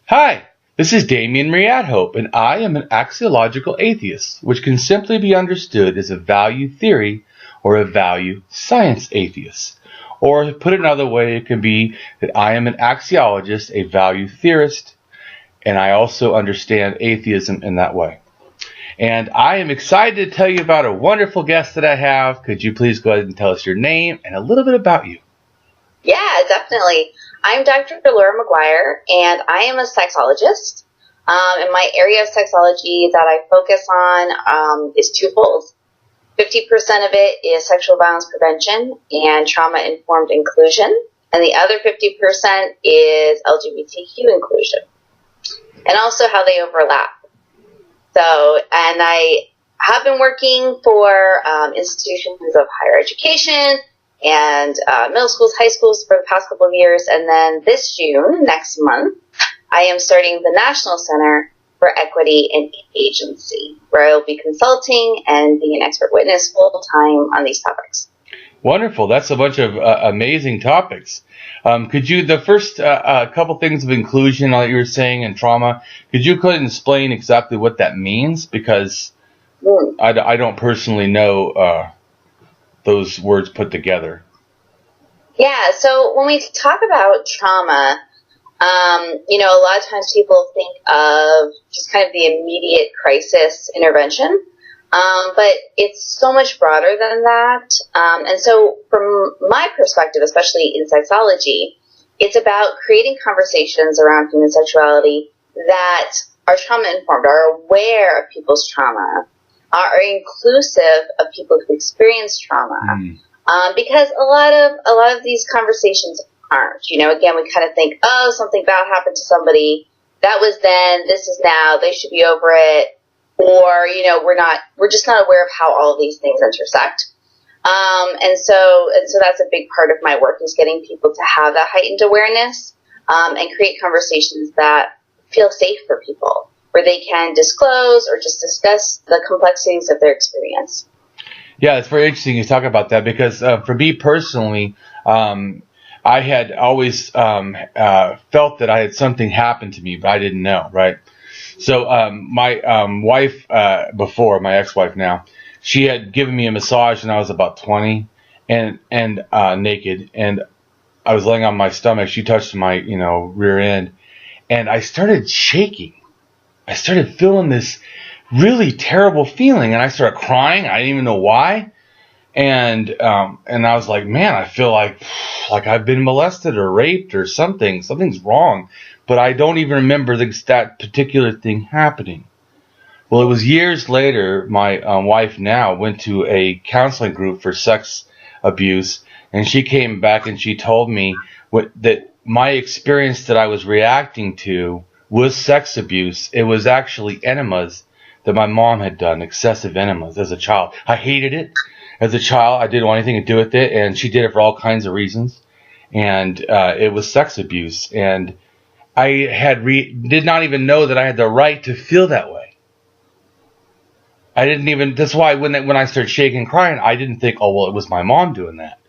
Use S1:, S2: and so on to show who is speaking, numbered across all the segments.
S1: Hi, this is Damien from AtHope, and I am an axiological atheist, which can simply be understood as a value theory or a value science atheist. Or to put it another way, it can be that I am an axiologist, a value theorist, and I also understand atheism in that way. And I am excited to tell you about a wonderful guest that I have. Could you please go ahead and tell us your name and a little bit about you?
S2: Yeah, definitely. I'm Dr. Laura McGuire, and I am a sexologist. And my area of sexology that I focus on is twofold. 50% of it is sexual violence prevention and trauma-informed inclusion, and the other 50% is LGBTQ inclusion, and also how they overlap. So, and I have been working for institutions of higher education and middle schools, high schools for the past couple of years. And then this June, next month, I am starting the National Center for Equity and Agency, where I'll be consulting and being an expert witness full-time on these topics.
S1: Wonderful. That's a bunch of amazing topics. Could you, the first couple things of inclusion that you were saying and trauma, could you go ahead and explain exactly what that means? Because I don't personally know those words put together.
S2: Yeah, so when we talk about trauma, a lot of times people think of just kind of the immediate crisis intervention, but it's so much broader than that. And so from my perspective, especially in sexology, it's about creating conversations around human sexuality that are trauma-informed, are aware of people's trauma, are inclusive of people who experience trauma, because a lot of these conversations aren't. Again, we kind of think, oh, something bad happened to somebody. That was then. This is now. They should be over it. Or we're just not aware of how all of these things intersect. And so that's a big part of my work, is getting people to have that heightened awareness and create conversations that feel safe for people, where they can disclose or just discuss the complexities of their experience.
S1: Yeah, it's very interesting you talk about that, because for me personally, I had always felt that I had something happen to me, but I didn't know, right? So my wife before, my ex-wife now, she had given me a massage when I was about 20 and naked, and I was laying on my stomach. She touched my rear end, and I started shaking. I started feeling this really terrible feeling, and I started crying. I didn't even know why. And I was like, man, I feel like I've been molested or raped or something. Something's wrong. But I don't even remember that particular thing happening. Well, it was years later, my wife now went to a counseling group for sex abuse, and she came back and she told me that my experience that I was reacting to was sex abuse. It was actually enemas that my mom had done, excessive enemas as a child. I hated it. As a child, I didn't want anything to do with it, and she did it for all kinds of reasons. And it was sex abuse. And I did not even know that I had the right to feel that way. I didn't even. That's why when I started shaking and crying, I didn't think, oh well, it was my mom doing that.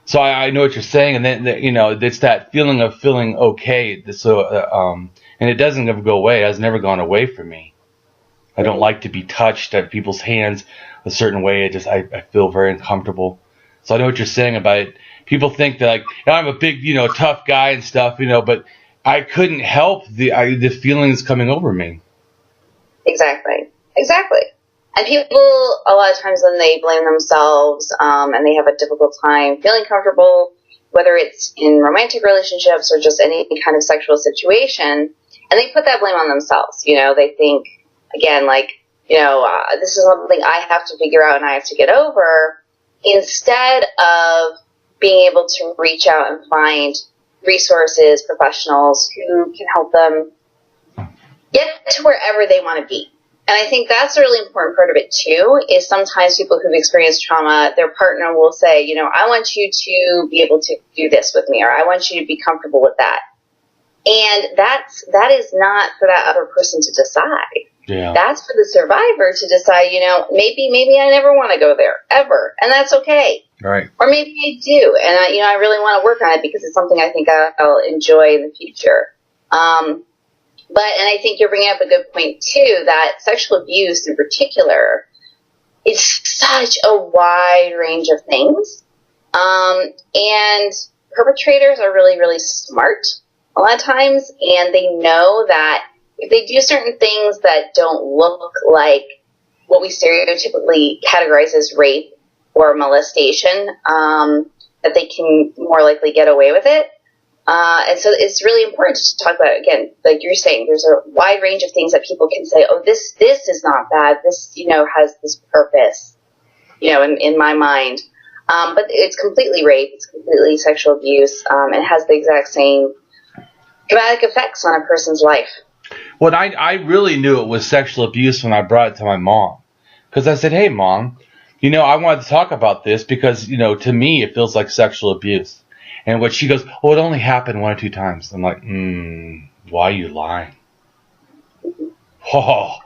S1: So I know what you're saying, and then it's that feeling of feeling okay. So and it doesn't ever go away. It has never gone away from me. I don't like to be touched at people's hands a certain way. I feel very uncomfortable. So I know what you're saying about it. People think that I'm a big, tough guy and stuff, but I couldn't help the feelings coming over me.
S2: Exactly. And people, a lot of times when they blame themselves and they have a difficult time feeling comfortable, whether it's in romantic relationships or just any kind of sexual situation, and they put that blame on themselves. They think, again, this is something I have to figure out and I have to get over, instead of being able to reach out and find resources, professionals who can help them get to wherever they want to be. And I think that's a really important part of it too, is sometimes people who've experienced trauma, their partner will say, I want you to be able to do this with me, or I want you to be comfortable with that. And that is not for that other person to decide.
S1: Yeah.
S2: That's for the survivor to decide, maybe I never want to go there, ever. And that's okay.
S1: Right.
S2: Or maybe I do, and I really want to work on it because it's something I think I'll enjoy in the future. And I think you're bringing up a good point, too, that sexual abuse in particular is such a wide range of things. And perpetrators are really, really smart a lot of times, and they know that if they do certain things that don't look like what we stereotypically categorize as rape or molestation, that they can more likely get away with it. And so it's really important to talk about, again, like you're saying, there's a wide range of things that people can say, oh, this is not bad. This, has this purpose, in my mind. But it's completely rape. It's completely sexual abuse. And it has the exact same dramatic effects on a person's life.
S1: Well, I really knew it was sexual abuse when I brought it to my mom. Because I said, hey, Mom, I wanted to talk about this because, to me, it feels like sexual abuse. And what she goes, oh, it only happened 1 or 2 times. I'm like, why are you lying? Oh,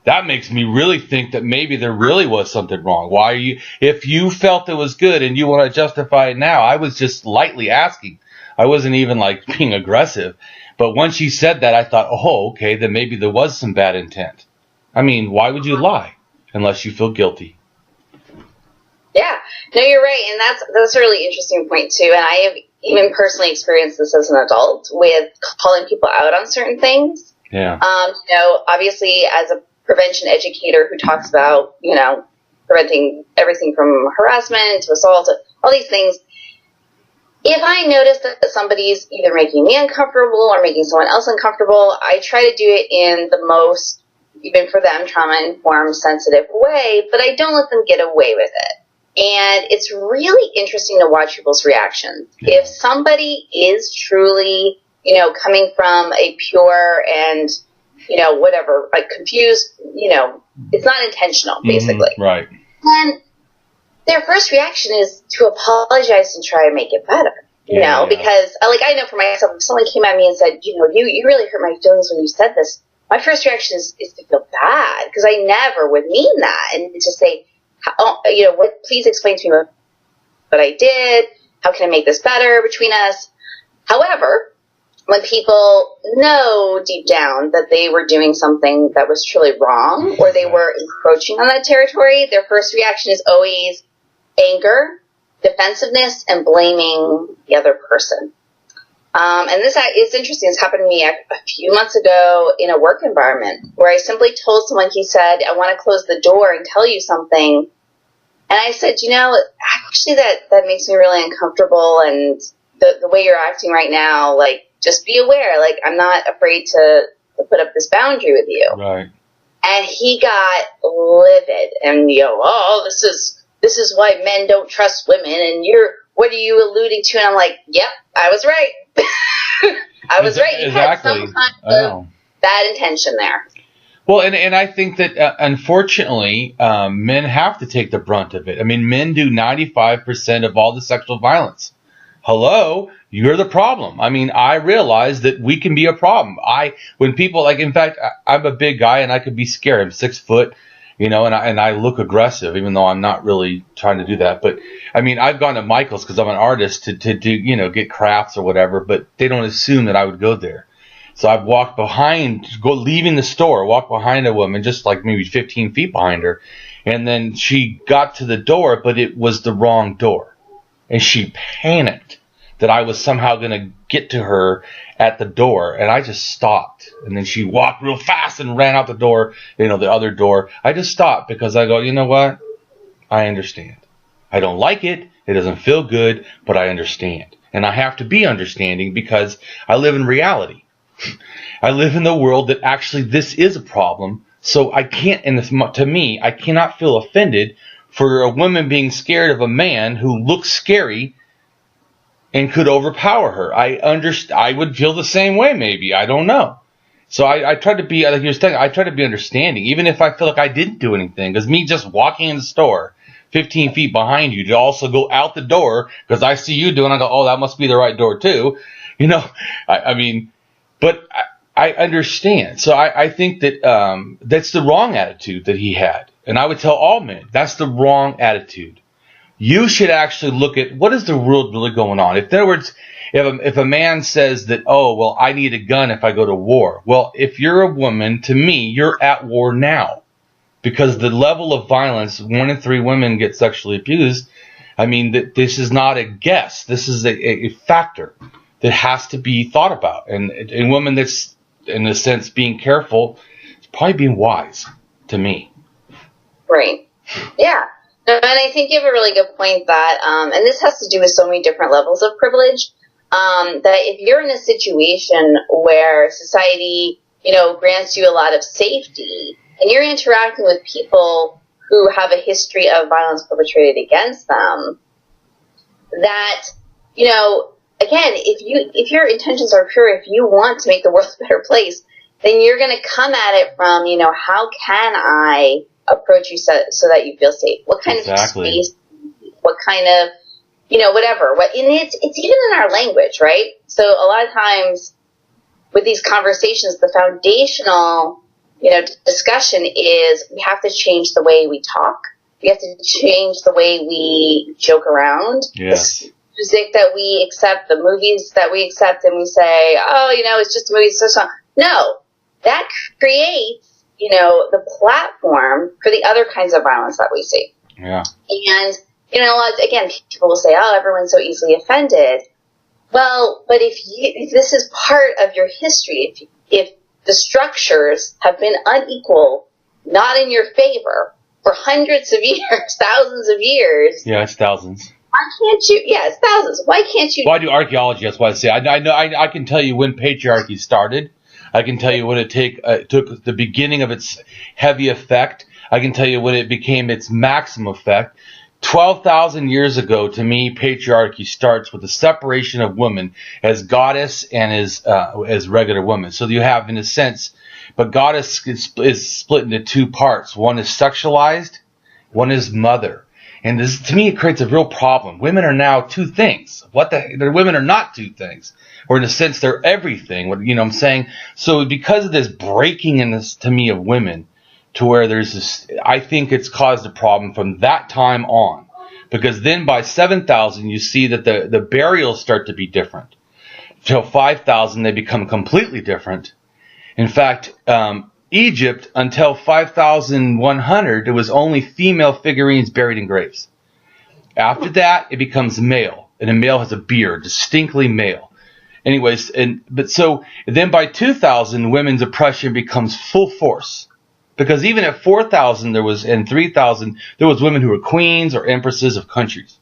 S1: that makes me really think that maybe there really was something wrong. Why are you, if you felt it was good and you want to justify it now, I was just lightly asking. I wasn't even like being aggressive. But once she said that, I thought, oh, okay, then maybe there was some bad intent. I mean, why would you lie unless you feel guilty?
S2: Yeah, no, you're right, and that's a really interesting point too. And I have even personally experienced this as an adult with calling people out on certain things.
S1: Yeah.
S2: Obviously, as a prevention educator who talks about preventing everything from harassment to assault to all these things. If I notice that somebody's either making me uncomfortable or making someone else uncomfortable, I try to do it in the most, even for them, trauma-informed, sensitive way, but I don't let them get away with it. And it's really interesting to watch people's reactions. Yeah. If somebody is truly, coming from a pure and, whatever, like confused, it's not intentional, basically.
S1: Mm-hmm, right.
S2: Then their first reaction is to apologize and try to make it better, because I know for myself, if someone came at me and said, you really hurt my feelings when you said this, my first reaction is to feel bad because I never would mean that, and to say, please explain to me what I did. How can I make this better between us? However, when people know deep down that they were doing something that was truly wrong or they were encroaching on that territory, their first reaction is always anger, defensiveness, and blaming the other person. And this is interesting. It's happened to me a few months ago in a work environment where I simply told someone, he said, I want to close the door and tell you something. And I said, actually that makes me really uncomfortable. And the way you're acting right now, just be aware. I'm not afraid to put up this boundary with you.
S1: Right.
S2: And he got livid and, this is why men don't trust women. And what are you alluding to? And I'm like, yep, I was right. I was right. You had some kind of bad intention there.
S1: Well, and I think that, unfortunately, men have to take the brunt of it. I mean, men do 95% of all the sexual violence. Hello, you're the problem. I mean, I realize that we can be a problem. When people, in fact, I'm a big guy and I could be scary. I'm 6 foot, and I look aggressive, even though I'm not really trying to do that. But, I mean, I've gone to Michael's because I'm an artist to do, get crafts or whatever, but they don't assume that I would go there. So I've walked leaving the store, walked behind a woman, just maybe 15 feet behind her. And then she got to the door, but it was the wrong door. And she panicked that I was somehow going to get to her at the door. And I just stopped. And then she walked real fast and ran out the door, the other door. I just stopped because I go, you know what? I understand. I don't like it. It doesn't feel good, but I understand. And I have to be understanding because I live in reality. I live in the world that actually this is a problem. So I can't, to me, I cannot feel offended for a woman being scared of a man who looks scary and could overpower her. I would feel the same way, maybe. I don't know. So I try to be, like you were saying, I try to be understanding, even if I feel like I didn't do anything. Because me just walking in the store 15 feet behind you to also go out the door, because I see you doing, I go, oh, that must be the right door too. But I understand. So I think that that's the wrong attitude that he had. And I would tell all men, that's the wrong attitude. You should actually look at what is the world really going on. In other words, if a man says that, oh, well, I need a gun if I go to war. Well, if you're a woman, to me, you're at war now. Because the level of violence, 1 in 3 women get sexually abused. I mean, this is not a guess. This is a factor that has to be thought about. And a woman that's, in a sense, being careful is probably being wise, to me.
S2: Right. Yeah. And I think you have a really good point that, and this has to do with so many different levels of privilege, that if you're in a situation where society, grants you a lot of safety, and you're interacting with people who have a history of violence perpetrated against them, that, again, if your intentions are pure, if you want to make the world a better place, then you're going to come at it from, how can I approach you so that you feel safe? What kind of space? What kind of, whatever. And it's even in our language, right? So a lot of times with these conversations, the foundational, discussion is we have to change the way we talk. We have to change the way we joke around.
S1: Yes.
S2: The music that we accept, the movies that we accept, and we say, oh, it's just a movie, it's so. No, that creates, the platform for the other kinds of violence that we see.
S1: Yeah.
S2: And, again, people will say, oh, everyone's so easily offended. Well, but if this is part of your history, if the structures have been unequal, not in your favor, for hundreds of years, thousands of years.
S1: Yeah, it's thousands.
S2: Why can't you? Yeah, it's thousands. Why can't you?
S1: Well, I do archaeology. That's why I say. I know. I can tell you when patriarchy started. I can tell you when it took the beginning of its heavy effect. I can tell you when it became its maximum effect. 12,000 years ago, to me, patriarchy starts with the separation of women as goddess and as regular women. So you have, in a sense, but goddess is split into 2 parts. One is sexualized, one is mother. And this, to me, it creates a real problem. Women are now 2 things. Women are not 2 things. Or in a sense, they're everything. You know what I'm saying? So because of this breaking in this, to me, of women, to where there's this, I think it's caused a problem from that time on. Because then by 7,000, you see that the burials start to be different. Till 5,000, they become completely different. In fact, Egypt, until 5,100, there was only female figurines buried in graves. After that, it becomes male. And a male has a beard, distinctly male. Anyways, but so then by 2,000, women's oppression becomes full force. Because even at 4,000 and 3,000, there was women who were queens or empresses of countries.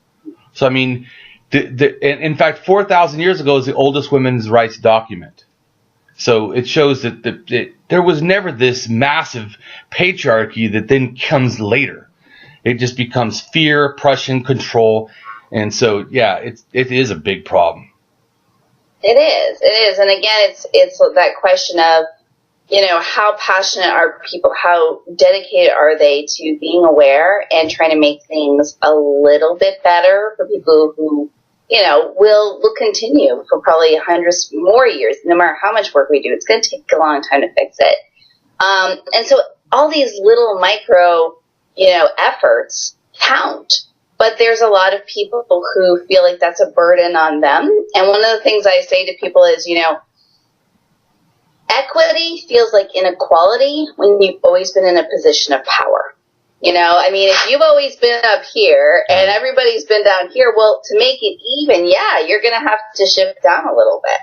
S1: So I mean, in fact, 4,000 years ago is the oldest women's rights document. So it shows that there was never this massive patriarchy that then comes later. It just becomes fear, oppression, control, and so yeah, it is a big problem.
S2: It is, and again, it's that question of, how passionate are people, how dedicated are they to being aware and trying to make things a little bit better for people who, will continue for probably hundreds more years. No matter how much work we do, it's going to take a long time to fix it. And so all these little micro, efforts count. But there's a lot of people who feel like that's a burden on them. And one of the things I say to people is, equity feels like inequality when you've always been in a position of power. If you've always been up here and everybody's been down here, well, to make it even, you're going to have to shift down a little bit.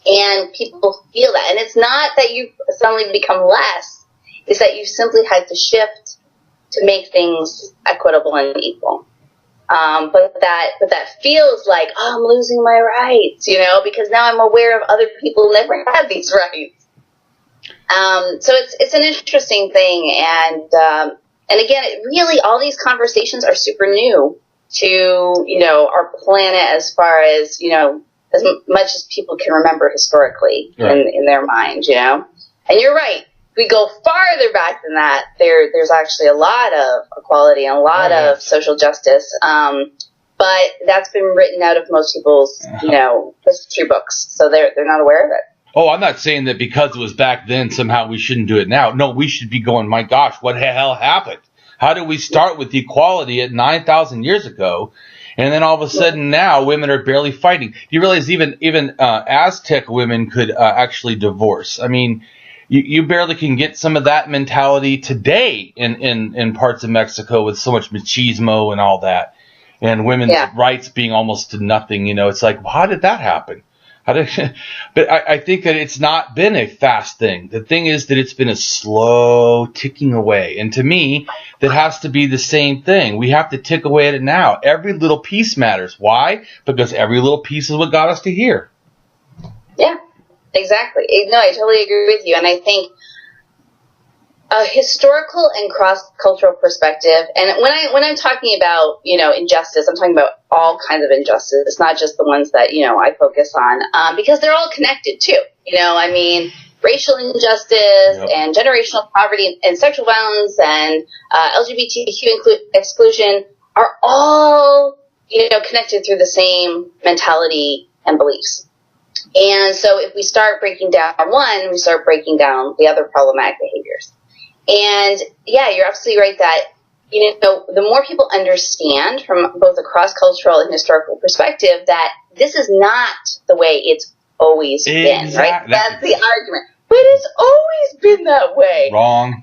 S2: And people feel that. And it's not that you suddenly become less. It's that you simply had to shift to make things equitable and equal. But that feels like, oh, I'm losing my rights, because now I'm aware of other people who never had these rights. So it's an interesting thing. And again, really all these conversations are super new to, our planet as far as, as much as people can remember historically in their mind, And you're right. We go farther back than that, there's actually a lot of equality and a lot of social justice, but that's been written out of most people's, history books, so they're not aware of it.
S1: Oh, I'm not saying that because it was back then somehow we shouldn't do it now. No, we should be going, my gosh, what the hell happened? How did we start with equality at 9,000 years ago? And then all of a sudden now women are barely fighting. Do you realize even Aztec women could actually divorce? I mean, you barely can get some of that mentality today in parts of Mexico with so much machismo and all that. And women's rights being almost to nothing. It's like, well, how did that happen? But I think that it's not been a fast thing. The thing is that it's been a slow ticking away. And to me, that has to be the same thing. We have to tick away at it now. Every little piece matters. Why? Because every little piece is what got us to here.
S2: Yeah, exactly. No, I totally agree with you. And I think a historical and cross-cultural perspective, and when I'm talking about, injustice, I'm talking about all kinds of injustice. It's not just the ones that, I focus on, because they're all connected too. Racial injustice and generational poverty and sexual violence and LGBTQ exclusion are all, connected through the same mentality and beliefs. And so if we start breaking down one, we start breaking down the other problematic behaviors. And yeah, you're absolutely right that, the more people understand from both a cross-cultural and historical perspective that this is not the way it's always been, right? That's the argument. But it's always been that way.
S1: Wrong.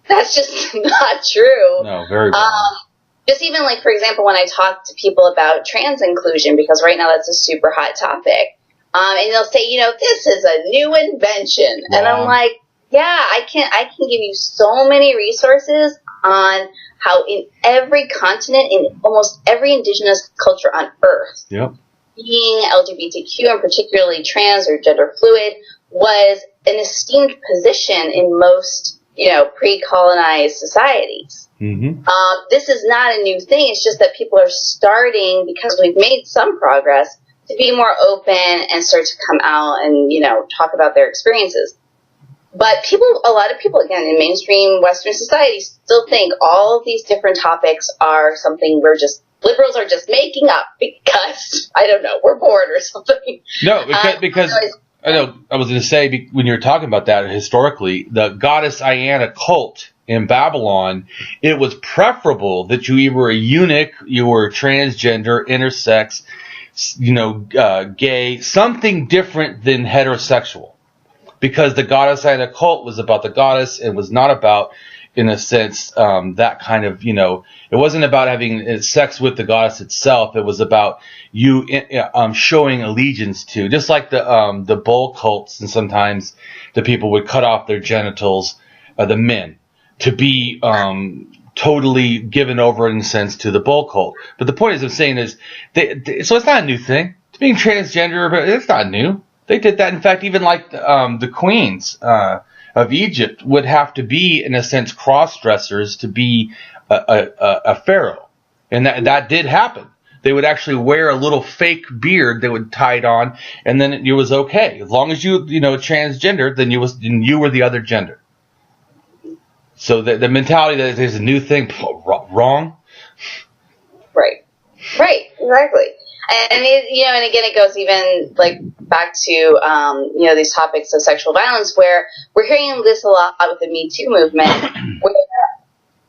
S2: That's just not true.
S1: No, very wrong.
S2: Just even like, for example, when I talk to people about trans inclusion, because right now that's a super hot topic, and they'll say, this is a new invention. Wrong. And I'm like, yeah, I can give you so many resources on how in every continent, in almost every indigenous culture on Earth, being LGBTQ and particularly trans or gender fluid was an esteemed position in most, pre-colonized societies. Mm-hmm. This is not a new thing. It's just that people are starting, because we've made some progress, to be more open and start to come out and, talk about their experiences. But a lot of people, again, in mainstream Western society still think all of these different topics are something liberals are just making up because, I don't know, we're bored or something.
S1: No, because I was going to say, when you were talking about that historically, the goddess Iana cult in Babylon, it was preferable that you were a eunuch, you were transgender, intersex, gay, something different than heterosexual. Because the goddess Iana cult was about the goddess and was not about, in a sense, that kind of, it wasn't about having sex with the goddess itself. It was about you showing allegiance to, just like the bull cults, and sometimes the people would cut off their genitals, the men, to be totally given over, in a sense, to the bull cult. But the point I'm saying is, so it's not a new thing. Being transgender, but it's not new. They did that. In fact, even like the queens of Egypt would have to be, in a sense, cross-dressers to be a pharaoh. And that did happen. They would actually wear a little fake beard they would tie it on, and then it was okay. As long as you transgender, then you were the other gender. So the mentality that there's a new thing, wrong.
S2: Right, exactly. And and again, it goes even like back to these topics of sexual violence, where we're hearing this a lot with the Me Too movement, where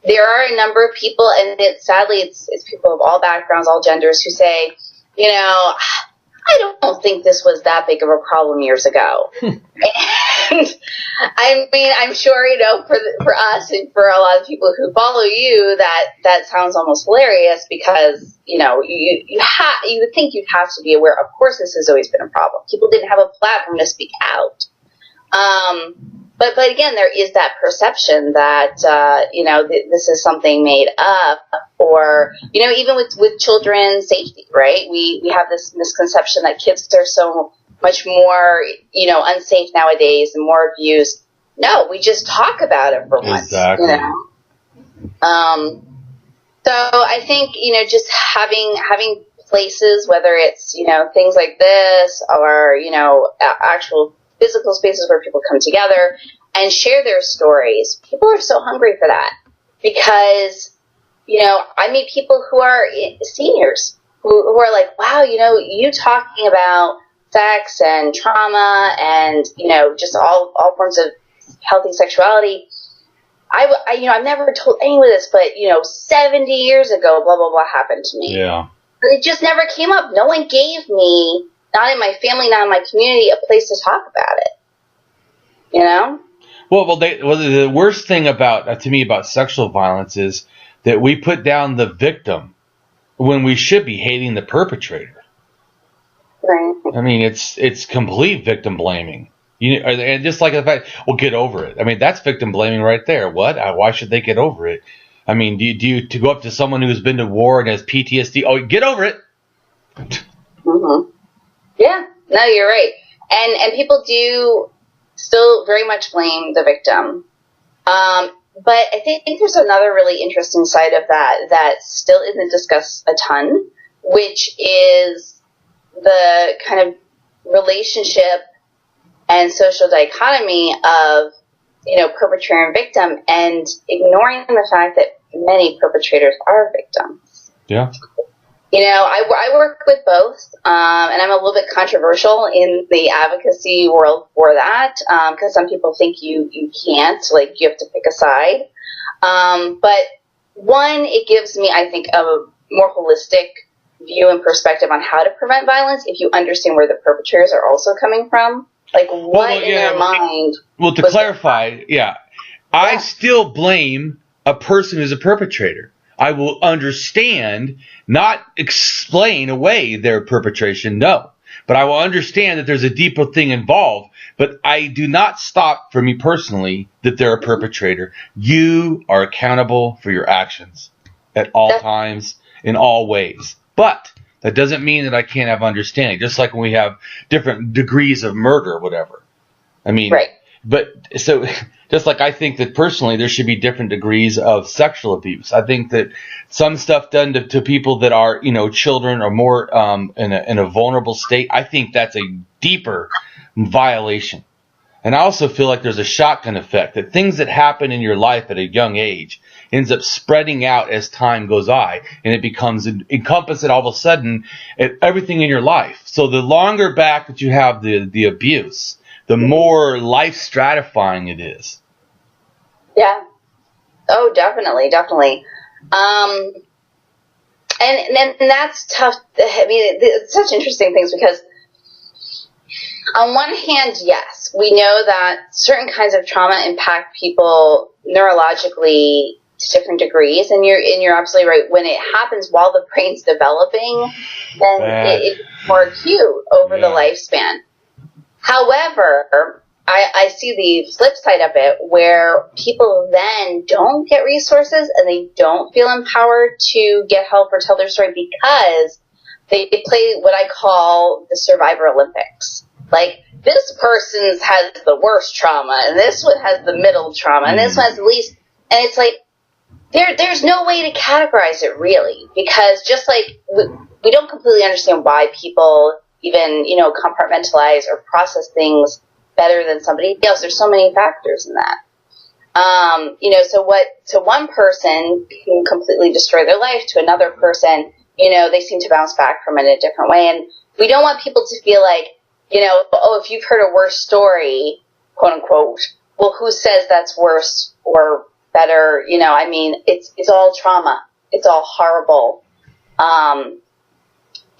S2: there are a number of people, and sadly it's people of all backgrounds, all genders, who say, I don't think this was that big of a problem years ago. And I mean, I'm sure, for us and for a lot of people who follow you, that sounds almost hilarious, because, you would think you'd have to be aware. Of course, this has always been a problem. People didn't have a platform to speak out. But again, there is that perception that, this is something made up, or, even with children's safety, right? We have this misconception that kids are so much more, unsafe nowadays and more abused. No, we just talk about it for once.
S1: Exactly.
S2: So I think, just having places, whether it's, things like this or, actual physical spaces where people come together and share their stories. People are so hungry for that, because, I meet people who are seniors who are like, wow, you talking about sex and trauma and, just all forms of healthy sexuality. I've never told anyone this, but, 70 years ago, blah, blah, blah happened to me.
S1: Yeah.
S2: But it just never came up. No one gave me, not in my family, not in my community, a place to talk about it.
S1: Well, the worst thing to me about sexual violence is that we put down the victim when we should be hating the perpetrator.
S2: Right.
S1: I mean, it's complete victim blaming. And just like the fact, well, get over it. I mean, that's victim blaming right there. What? Why should they get over it? I mean, do you to go up to someone who's been to war and has PTSD? Oh, get over it.
S2: Mm-hmm. Yeah. No, you're right. And people do still very much blame the victim. But I think there's another really interesting side of that still isn't discussed a ton, which is the kind of relationship and social dichotomy of, perpetrator and victim, and ignoring the fact that many perpetrators are victims.
S1: Yeah.
S2: I work with both, and I'm a little bit controversial in the advocacy world for that, because some people think you can't, you have to pick a side. But one, it gives me, I think, a more holistic view and perspective on how to prevent violence if you understand where the perpetrators are also coming from. In their mind.
S1: Well, to clarify, I still blame a person who's a perpetrator. I will understand, not explain away their perpetration, no. But I will understand that there's a deeper thing involved. But I do not stop, for me personally, that they're a perpetrator. You are accountable for your actions at all times, in all ways. But that doesn't mean that I can't have understanding. Just like when we have different degrees of murder or whatever. I mean,
S2: right.
S1: But so just like I think that personally there should be different degrees of sexual abuse. I think that some stuff done to people that are, children or more in a vulnerable state, I think that's a deeper violation. And I also feel like there's a shotgun effect, that things that happen in your life at a young age ends up spreading out as time goes by, and it becomes encompassed all of a sudden at everything in your life. So the longer back that you have the abuse, the more life stratifying it is.
S2: Yeah. Oh, definitely. And that's tough. I mean, it's such interesting things because on one hand, yes, we know that certain kinds of trauma impact people neurologically to different degrees, and you're absolutely right. When it happens while the brain's developing, then it's more acute over the lifespan. However, I see the flip side of it, where people then don't get resources and they don't feel empowered to get help or tell their story because they play what I call the Survivor Olympics. This person has the worst trauma, and this one has the middle trauma, and this one has the least. And it's there's no way to categorize it really, because just we don't completely understand why people even, compartmentalize or process things better than somebody else. There's so many factors in that. So one person can completely destroy their life, to another person, they seem to bounce back from it in a different way. And we don't want people to feel if you've heard a worse story, quote unquote, well, who says that's worse or better? It's all trauma. It's all horrible.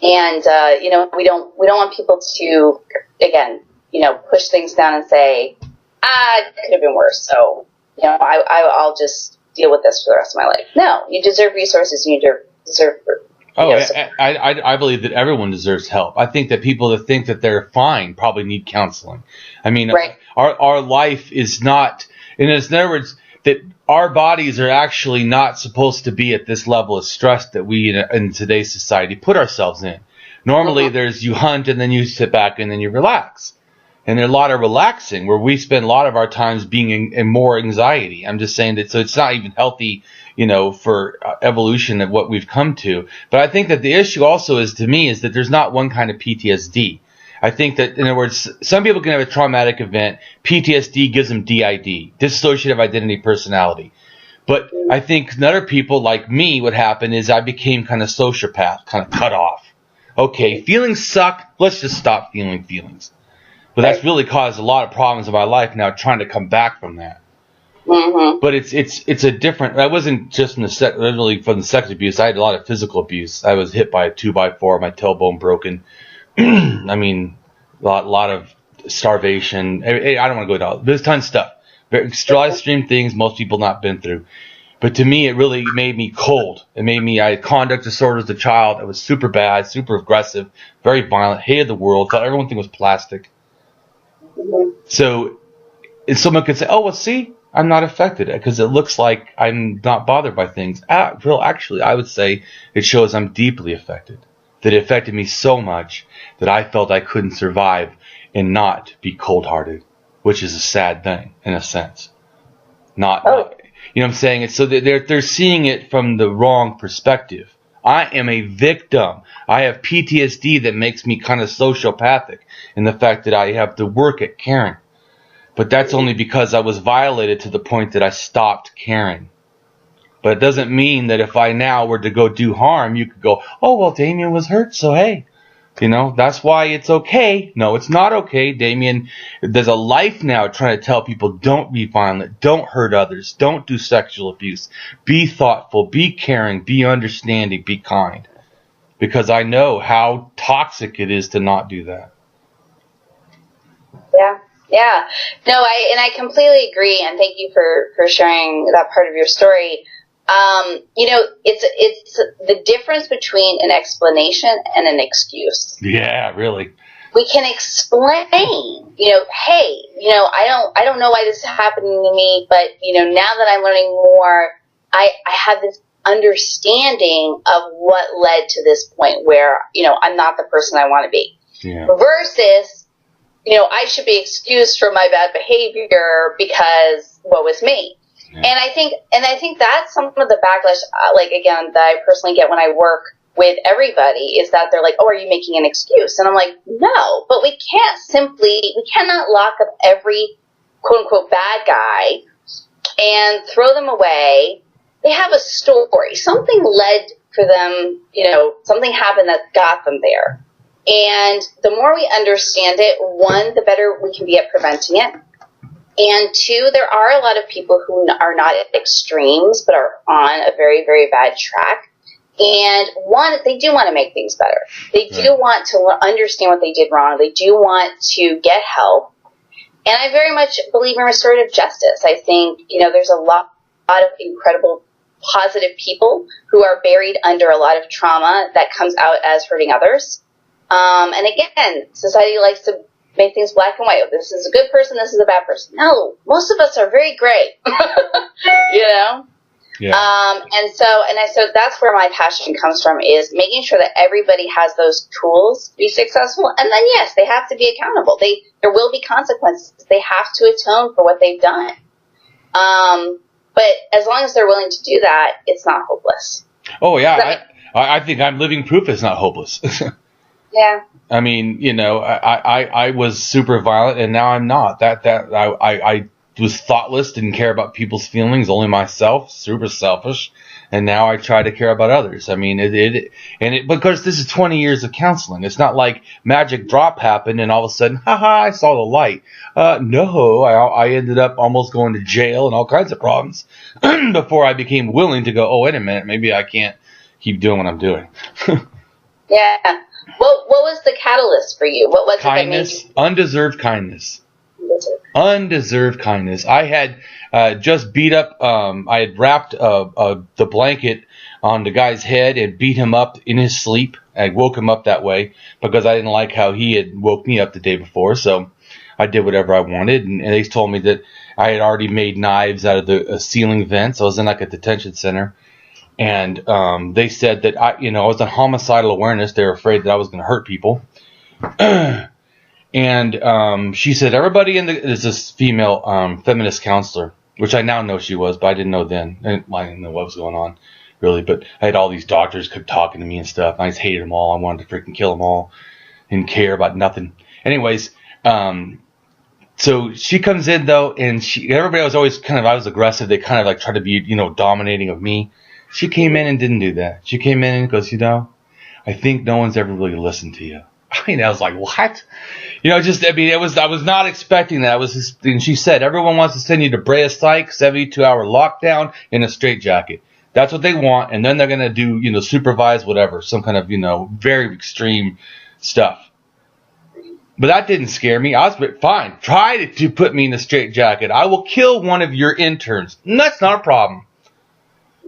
S2: We don't want people to, again, push things down and say, it could have been worse. So, I'll just deal with this for the rest of my life. No, you deserve resources. You deserve.
S1: I believe that everyone deserves help. I think that people that think that they're fine probably need counseling. I mean,
S2: right.
S1: Our life is not, in other words, that our bodies are actually not supposed to be at this level of stress that we in today's society put ourselves in. Normally, there's you hunt and then you sit back and then you relax. And there's a lot of relaxing where we spend a lot of our times being in more anxiety. I'm just saying that, so it's not even healthy, for evolution of what we've come to. But I think that the issue also is, to me, is that there's not one kind of PTSD. I think that, in other words, some people can have a traumatic event. PTSD gives them DID, dissociative identity personality. But I think other people like me, what happened is I became kind of sociopath, kind of cut off. okay, feelings suck. Let's just stop feeling feelings. But that's really caused a lot of problems in my life now, trying to come back from that.
S2: Mm-hmm.
S1: But it's a different. I wasn't just literally from the sex abuse. I had a lot of physical abuse. I was hit by a 2x4, my tailbone broken. I mean, a lot of starvation. I don't want to go down. There's tons of stuff. Very extreme things most people not been through. But to me, it really made me cold. It made me. I had conduct disorders as a child. I was super bad, super aggressive, very violent, hated the world, thought everything was plastic. So, if someone could say, "Oh, well, see, I'm not affected," because it looks like I'm not bothered by things. Actually, I would say it shows I'm deeply affected. That it affected me so much that I felt I couldn't survive and not be cold-hearted, which is a sad thing in a sense. You know what I'm saying? It's so that they're seeing it from the wrong perspective. I am a victim. I have PTSD that makes me kind of sociopathic in the fact that I have to work at caring. But that's only because I was violated to the point that I stopped caring. But it doesn't mean that if I now were to go do harm, you could go, oh, well, Damien was hurt, so hey. That's why it's okay. No, it's not okay, Damien. There's a life now trying to tell people don't be violent, don't hurt others, don't do sexual abuse. Be thoughtful, be caring, be understanding, be kind. Because I know how toxic it is to not do that.
S2: Yeah. No, I completely agree, and thank you for sharing that part of your story. It's the difference between an explanation and an excuse.
S1: Yeah, really.
S2: We can explain, hey, I don't know why this is happening to me, but, now that I'm learning more, I have this understanding of what led to this point where, I'm not the person I want to be.
S1: Yeah.
S2: Versus, I should be excused for my bad behavior because what was me. Yeah. And I think that's some of the backlash, again, that I personally get when I work with everybody is that they're like, oh, are you making an excuse? And I'm like, no, but we cannot lock up every quote unquote bad guy and throw them away. They have a story. Something led for them, something happened that got them there. And the more we understand it, one, the better we can be at preventing it. And two, there are a lot of people who are not at extremes, but are on a very, very bad track. And one, they do want to make things better. They do want to understand what they did wrong. They do want to get help. And I very much believe in restorative justice. I think, there's a lot of incredible positive people who are buried under a lot of trauma that comes out as hurting others. And again, society likes to make things black and white. This is a good person, this is a bad person. No, most of us are very gray, Yeah. And so that's where my passion comes from, is making sure that everybody has those tools to be successful. And then, yes, they have to be accountable. There will be consequences. They have to atone for what they've done. But as long as they're willing to do that, it's not hopeless.
S1: Oh, yeah. I think I'm living proof it's not hopeless.
S2: Yeah.
S1: I mean, I was super violent, and now I'm not. I was thoughtless, didn't care about people's feelings, only myself, super selfish, and now I try to care about others. I mean, because this is 20 years of counseling. It's not like magic drop happened and all of a sudden, I saw the light. No, I ended up almost going to jail and all kinds of problems before I became willing to go, oh, wait a minute, maybe I can't keep doing what I'm doing.
S2: Yeah. What was the catalyst for you? What was
S1: kindness,
S2: it that made you...
S1: undeserved kindness. Undeserved kindness. I had just beat up, I had wrapped the blanket on the guy's head and beat him up in his sleep. I woke him up that way because I didn't like how he had woke me up the day before. So I did whatever I wanted. And they told me that I had already made knives out of the ceiling vents. I was in like a detention center. And they said that I was on homicidal awareness. They were afraid that I was going to hurt people. And she said, everybody there's this female feminist counselor, which I now know she was, but I didn't know then. I didn't know what was going on, really. But I had all these doctors kept talking to me and stuff. I just hated them all. I wanted to freaking kill them all. Didn't care about nothing. Anyways, so she comes in, though, and everybody was always I was aggressive. They kind of like tried to be, dominating of me. She came in and didn't do that. She came in and goes, I think no one's ever really listened to you. I mean, I was like, what? You know, just, I mean, I was not expecting that. And she said, everyone wants to send you to Brea Psych, 72-hour lockdown in a straitjacket. That's what they want. And then they're going to do, you know, supervise whatever, some kind of, you know, very extreme stuff. But that didn't scare me. I was fine. Try to put me in a straitjacket. I will kill one of your interns. And that's not a problem.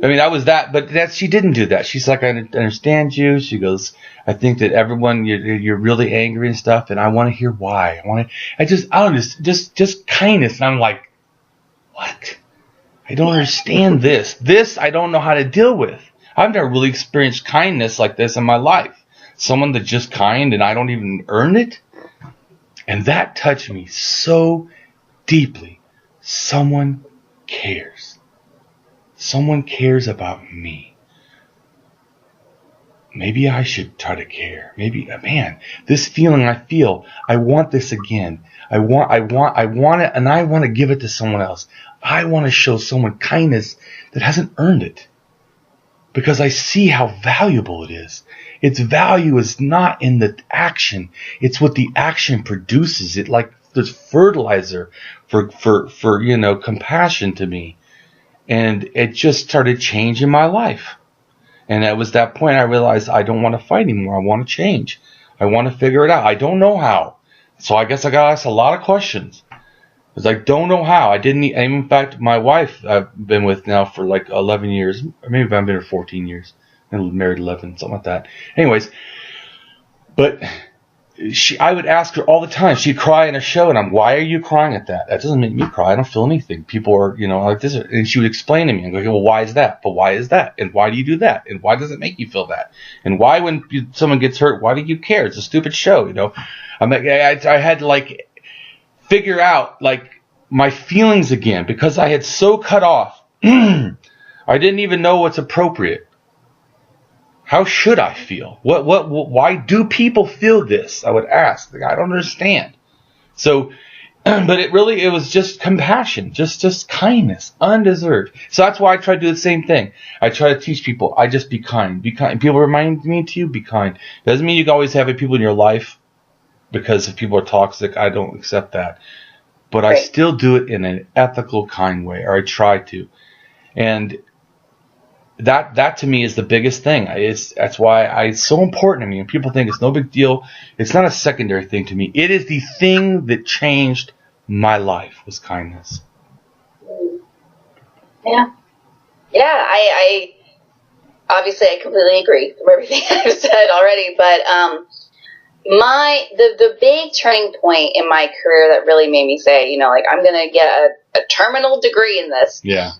S1: I mean, I was that, but she didn't do that. She's like, I understand you. She goes, I think that everyone, you're really angry and stuff, and I want to hear why. I don't know, just kindness. And I'm like, what? I don't understand this. This I don't know how to deal with. I've never really experienced kindness like this in my life. Someone that's just kind and I don't even earn it. And that touched me so deeply. Someone cares. Someone cares about me. Maybe I should try to care. Maybe, man, this feeling I feel, I want this again. I want it, and I want to give it to someone else. I want to show someone kindness that hasn't earned it. Because I see how valuable it is. Its value is not in the action. It's what the action produces. It like there's fertilizer for you know, compassion to me. And it just started changing my life. And at was that point I realized I don't want to fight anymore. I want to change. I want to figure it out. I don't know how. So I guess I got asked a lot of questions. Because I don't know how. I didn't. In fact, my wife I've been with now for like 11 years. Or maybe I've been here 14 years. And married 11, something like that. Anyways. But I would ask her all the time. She'd cry in a show, and why are you crying at that? That doesn't make me cry. I don't feel anything. People are, you know, like this. And she would explain to me. I go, okay, well, why is that? But why is that? And why do you do that? And why does it make you feel that? And why, when someone gets hurt, why do you care? It's a stupid show, you know. I'm like, I had to like figure out like my feelings again because I had so cut off. I didn't even know what's appropriate. How should I feel? Why do people feel this? I would ask. Like, I don't understand. So, but it was just compassion, just kindness, undeserved. So that's why I try to do the same thing. I try to teach people, I just be kind. Be kind. People remind me to you, be kind. Doesn't mean you can always have people in your life because if people are toxic, I don't accept that. But I still do it in an ethical, kind way, or I try to. And that to me is the biggest thing. That's why it's so important to me. And people think it's no big deal. It's not a secondary thing to me. It is the thing that changed my life was kindness.
S2: Yeah. Yeah, I obviously I completely agree with everything I've said already, but the big turning point in my career that really made me say, you know, like I'm going to get a terminal degree in this.
S1: Yeah.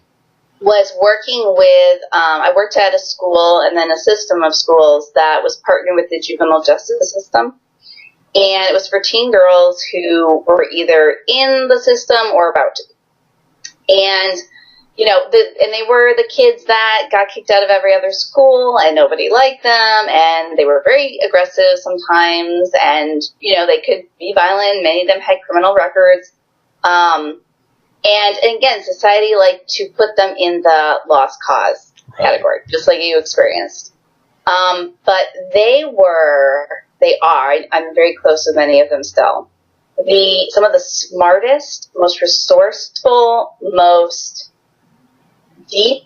S2: Was working with, I worked at a school and then a system of schools that was partnering with the juvenile justice system. And it was for teen girls who were either in the system or about to be. And, you know, and they were the kids that got kicked out of every other school and nobody liked them. And they were very aggressive sometimes. And, you know, they could be violent. Many of them had criminal records. And again, society liked to put them in the lost cause category, just like you experienced. But they are, I'm very close with many of them still, some of the smartest, most resourceful, most deep,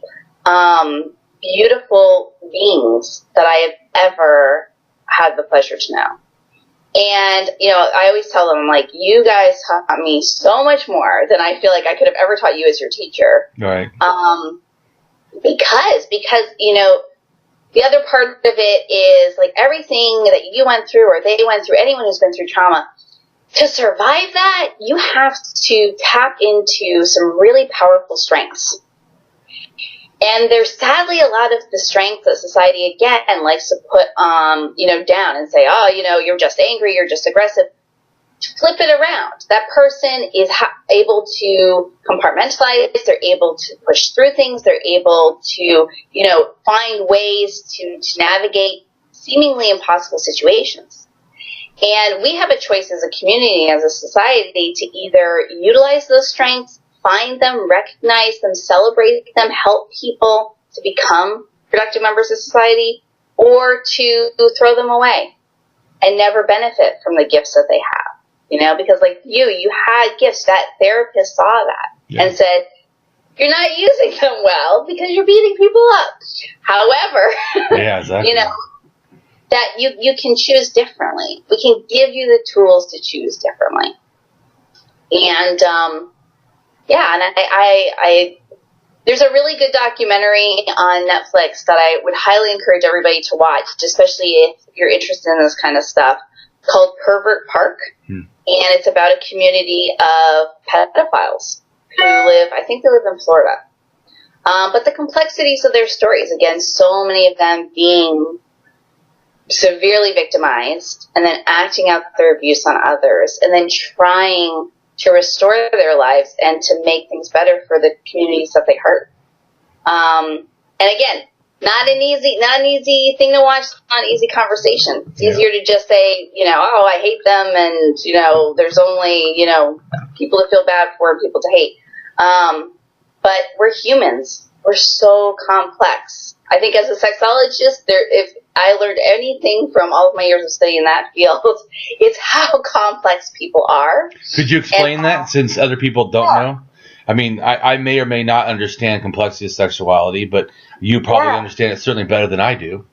S2: beautiful beings that I have ever had the pleasure to know. And, you know, I always tell them, like, you guys taught me so much more than I feel like I could have ever taught you as your teacher.
S1: Right.
S2: Because, you know, the other part of it is, like, everything that you went through or they went through, anyone who's been through trauma, to survive that, you have to tap into some really powerful strengths. And there's sadly a lot of the strength that society, again, likes to put, you know, down and say, oh, you know, you're just angry, you're just aggressive. Flip it around. That person is able to compartmentalize, they're able to push through things, they're able to, you know, find ways to navigate seemingly impossible situations. And we have a choice as a community, as a society, to either utilize those strengths, find them, recognize them, celebrate them, help people to become productive members of society, or to throw them away and never benefit from the gifts that they have. You know, because like you had gifts. That therapist saw that and said, you're not using them well because you're beating people up. However,
S1: exactly.
S2: You know, that you can choose differently. We can give you the tools to choose differently. And, and I there's a really good documentary on Netflix that I would highly encourage everybody to watch, especially if you're interested in this kind of stuff, called Pervert Park. And it's about a community of pedophiles who live, I think they live in Florida. But the complexities of their stories, again, so many of them being severely victimized and then acting out their abuse on others and then trying to restore their lives and to make things better for the communities that they hurt. And again, not an easy thing to watch, not an easy conversation. It's easier to just say, you know, oh, I hate them, and, you know, there's only, you know, people to feel bad for and people to hate. But we're humans. We're so complex. I think as a sexologist, if I learned anything from all of my years of study in that field, it's how complex people are.
S1: Could you explain that, since other people don't know? I mean, I may or may not understand complexity of sexuality, but you probably understand it certainly better than I do.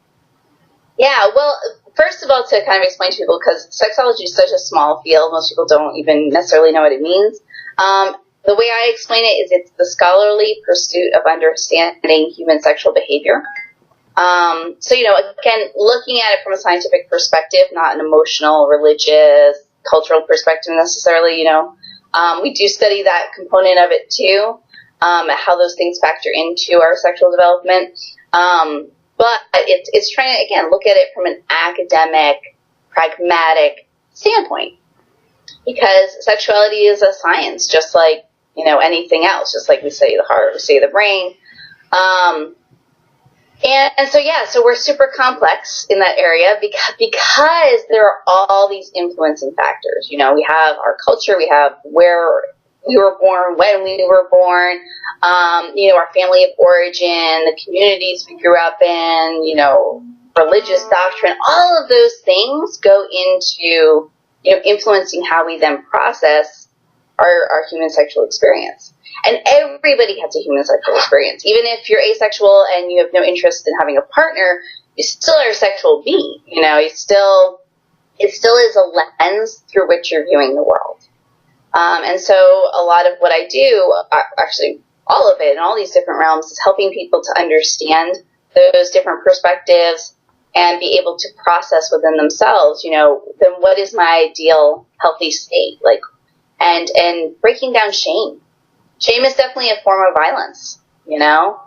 S1: Yeah,
S2: well, first of all, to kind of explain to people, because sexology is such a small field, most people don't even necessarily know what it means. The way I explain it is it's the scholarly pursuit of understanding human sexual behavior. So, you know, again, looking at it from a scientific perspective, not an emotional, religious, cultural perspective necessarily, you know. We do study that component of it too, how those things factor into our sexual development. But it's trying to, again, look at it from an academic, pragmatic standpoint. Because sexuality is a science, just like, you know, anything else, just like we study the heart, we study the brain. And so we're super complex in that area because there are all these influencing factors. You know, we have our culture, we have where we were born, when we were born, you know, our family of origin, the communities we grew up in, you know, religious doctrine, all of those things go into, you know, influencing how we then process our human sexual experience. And everybody has a human sexual experience. Even if you're asexual and you have no interest in having a partner, you still are a sexual being. You know, it still is a lens through which you're viewing the world. And so a lot of what I do, actually all of it in all these different realms, is helping people to understand those different perspectives and be able to process within themselves, you know, then what is my ideal healthy state? Like, and breaking down shame. Shame is definitely a form of violence, you know.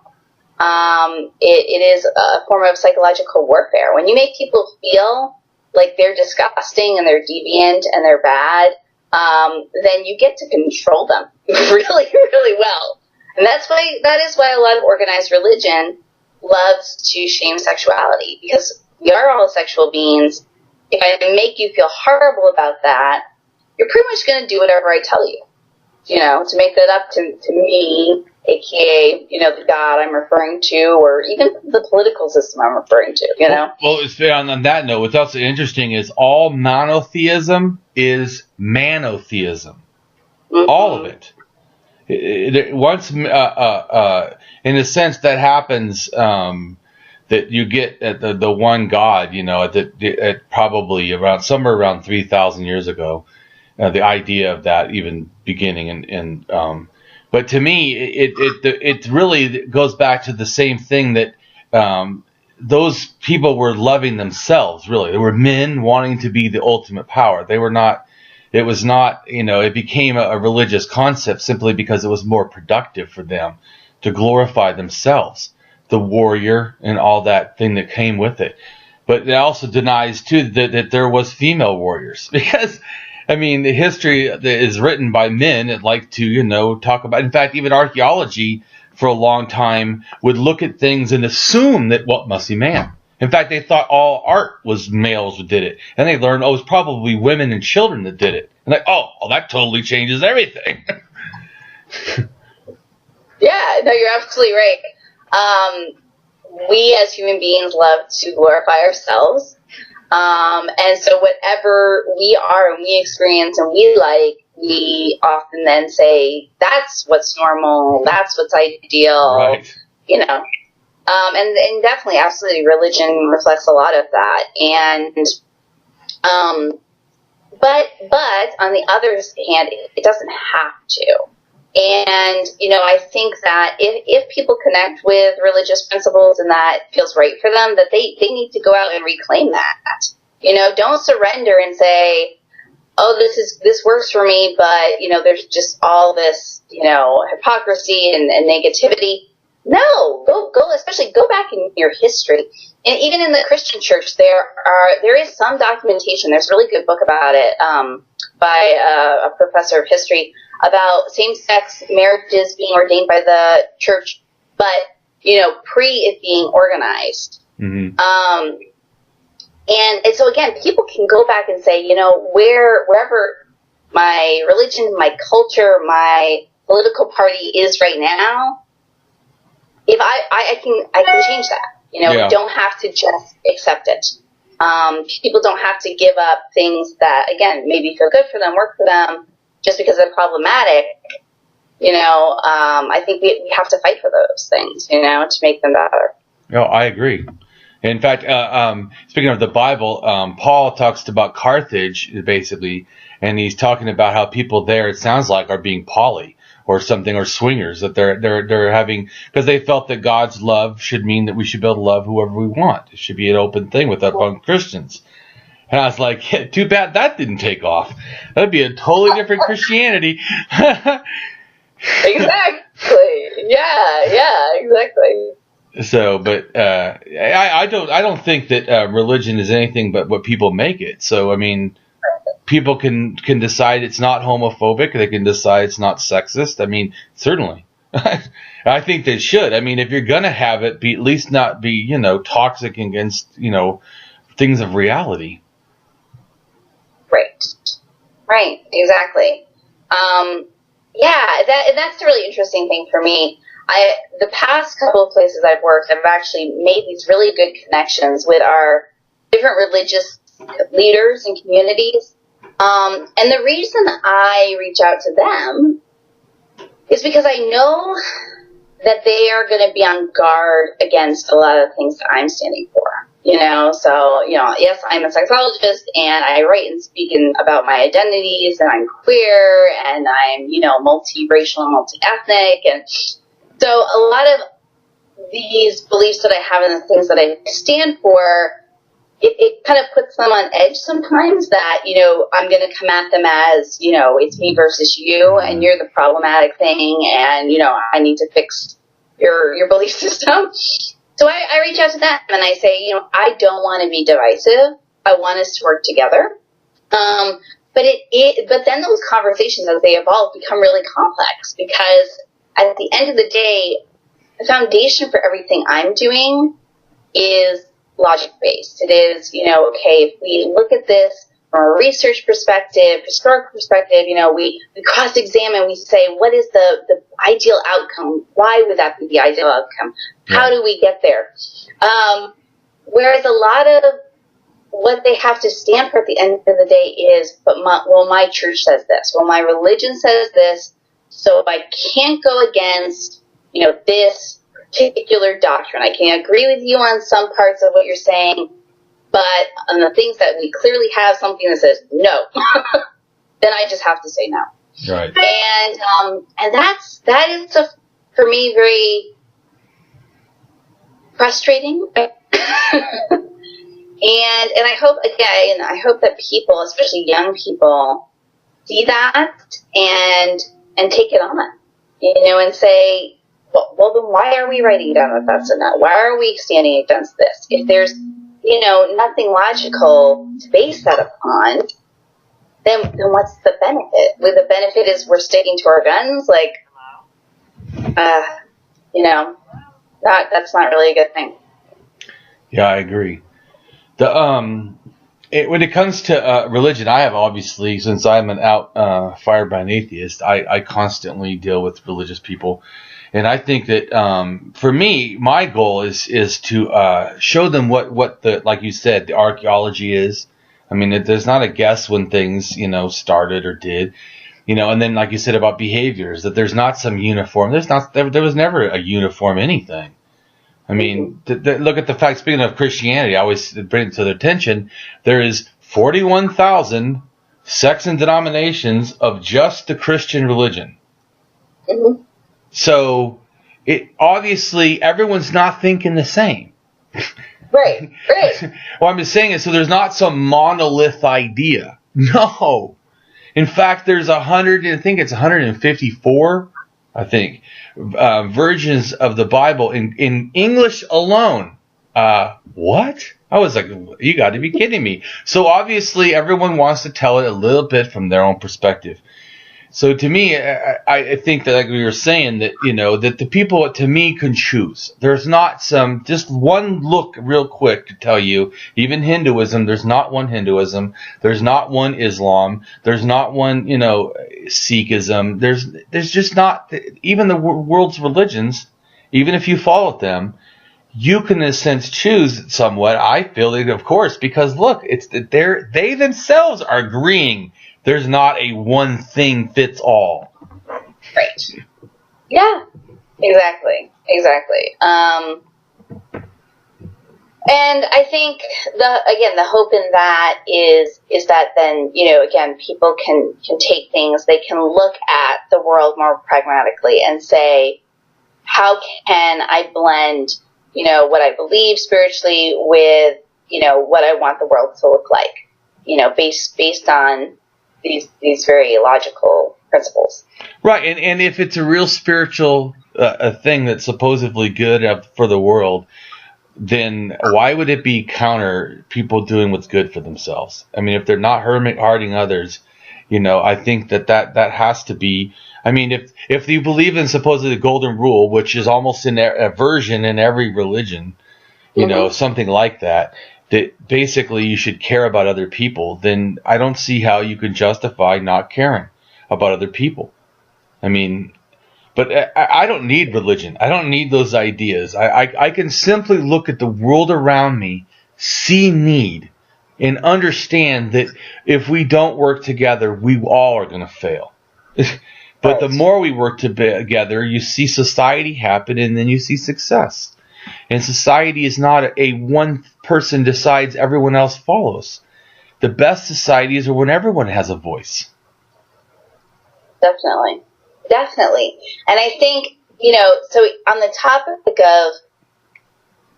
S2: It is a form of psychological warfare. When you make people feel like they're disgusting and they're deviant and they're bad, then you get to control them really, really well. And that is why a lot of organized religion loves to shame sexuality, because we are all sexual beings. If I make you feel horrible about that, you're pretty much going to do whatever I tell you. You know, to make that up to me, aka, you know, the God I'm referring to, or even the political system I'm referring to, you know?
S1: Well, it's on that note, what's also interesting is all monotheism is monotheism. Mm-hmm. All of it. Once, in a sense, that happens, that you get at the one God, you know, at probably somewhere around 3,000 years ago. The idea of that even beginning, but to me, it really goes back to the same thing that those people were loving themselves. Really, they were men wanting to be the ultimate power. They were not. It was not. You know, it became a religious concept simply because it was more productive for them to glorify themselves, the warrior, and all that thing that came with it. But it also denies too that there was female warriors, because, I mean, the history that is written by men that like to, you know, talk about. In fact, even archaeology for a long time would look at things and assume that what must be man. In fact, they thought all art was males who did it, and they learned it was probably women and children that did it. And like, oh, well, that totally changes everything.
S2: Yeah, no, you're absolutely right. we as human beings love to glorify ourselves. And so whatever we are and we experience and we like, we often then say, that's what's normal, that's what's ideal,
S1: right.
S2: you know. And definitely, absolutely, religion reflects a lot of that. And, but on the other hand, it doesn't have to. And, you know, I think that if people connect with religious principles and that feels right for them, that they need to go out and reclaim that. You know, don't surrender and say, oh, this works for me, but, you know, there's just all this, you know, hypocrisy and negativity. No, especially go back in your history. And even in the Christian church, there is some documentation. There's a really good book about it, by a professor of history, about same-sex marriages being ordained by the church, but, you know, pre it being organized.
S1: Mm-hmm.
S2: And so again, people can go back and say, you know, wherever my religion, my culture, my political party is right now, if I can change that. You know, we don't have to just accept it. People don't have to give up things that, again, maybe feel good for them, work for them, just because they're problematic. You know, I think we have to fight for those things, you know, to make them better.
S1: No, I agree. In fact, speaking of the Bible, Paul talks about Carthage, basically, and he's talking about how people there, it sounds like, are being poly or something, or swingers, that they're having, because they felt that God's love should mean that we should be able to love whoever we want. It should be an open thing with among Christians. And I was like, yeah, too bad that didn't take off. That'd be a totally different Christianity.
S2: Exactly. Yeah, exactly.
S1: So, but I don't think that religion is anything but what people make it. So, I mean, people can decide it's not homophobic. They can decide it's not sexist. I mean, certainly. I think they should. I mean, if you're going to have it, at least not be, you know, toxic against, you know, things of reality.
S2: Right. Exactly. That's a really interesting thing for me. The past couple of places I've worked, I've actually made these really good connections with our different religious leaders and communities. And the reason I reach out to them is because I know that they are going to be on guard against a lot of things that I'm standing for. You know, so, you know, yes, I'm a sexologist and I write and speak about my identities, and I'm queer and I'm, you know, multiracial and multi-ethnic. And so a lot of these beliefs that I have and the things that I stand for, it kind of puts them on edge sometimes, that, you know, I'm going to come at them as, you know, it's me versus you and you're the problematic thing and, you know, I need to fix your belief system. So I reach out to them and I say, you know, I don't want to be divisive. I want us to work together. But then those conversations as they evolve become really complex, because at the end of the day, the foundation for everything I'm doing is logic-based. It is, you know, okay, if we look at this from a research perspective, historical perspective, you know, we cross-examine, we say, what is the ideal outcome? Why would that be the ideal outcome? How do we get there? Whereas a lot of what they have to stand for at the end of the day is, my church says this, well, my religion says this, so I can't go against, you know, this particular doctrine. I can agree with you on some parts of what you're saying, but on the things that we clearly have something that says no, then I just have to say no.
S1: Right.
S2: And that is for me very frustrating. And I hope that people, especially young people, see that and take it on, you know, and say, well, then why are we writing down that that's a no? Why are we standing against this? If there's, you know, nothing logical to base that upon, then what's the benefit? Well, the benefit is we're sticking to our guns, like, you know, that's not really a good thing.
S1: Yeah, I agree. When it comes to religion, I have obviously, since I'm fired by an atheist, I constantly deal with religious people. And I think that for me, my goal is to show them what the, like you said, the archaeology is. I mean, there's not a guess when things, started or did, and then like you said about behaviors, that there's not some uniform. There was never a uniform anything. I mean, look at the fact, speaking of Christianity, I always bring it to their attention, there is 41,000 sects and denominations of just the Christian religion.
S2: Mm-hmm.
S1: So, obviously, everyone's not thinking the same.
S2: Right.
S1: What I'm just saying is, so there's not some monolith idea. No. In fact, there's 154, versions of the Bible in English alone. What? I was like, you got to be kidding me. So obviously, everyone wants to tell it a little bit from their own perspective. So to me, I think that, like we were saying, that that the people, to me, can choose. There's not just one look real quick to tell you, even Hinduism, there's not one Hinduism, there's not one Islam, there's not one, Sikhism, there's just not, even the world's religions, even if you follow them, you can in a sense choose somewhat. I feel that, of course, because look, it's that they themselves are agreeing there's not a one thing fits all.
S2: Right. Yeah. Exactly. And I think the hope in that is that then, again, people can take things, they can look at the world more pragmatically and say, how can I blend, what I believe spiritually with, what I want the world to look like, based on these very logical principles.
S1: Right, and if it's a real spiritual thing that's supposedly good for the world, then why would it be counter people doing what's good for themselves? I mean, if they're not hurting others, I think that has to be. I mean, if you believe in supposedly the golden rule, which is almost in a version in every religion, something like that basically you should care about other people, then I don't see how you can justify not caring about other people. I mean, but I don't need religion. I don't need those ideas. I can simply look at the world around me, see need, and understand that if we don't work together, we all are going to fail. But the more we work together, you see society happen, and then you see success. And society is not a one person decides, everyone else follows. The best societies are when everyone has a voice.
S2: Definitely. And I think, so on the topic of,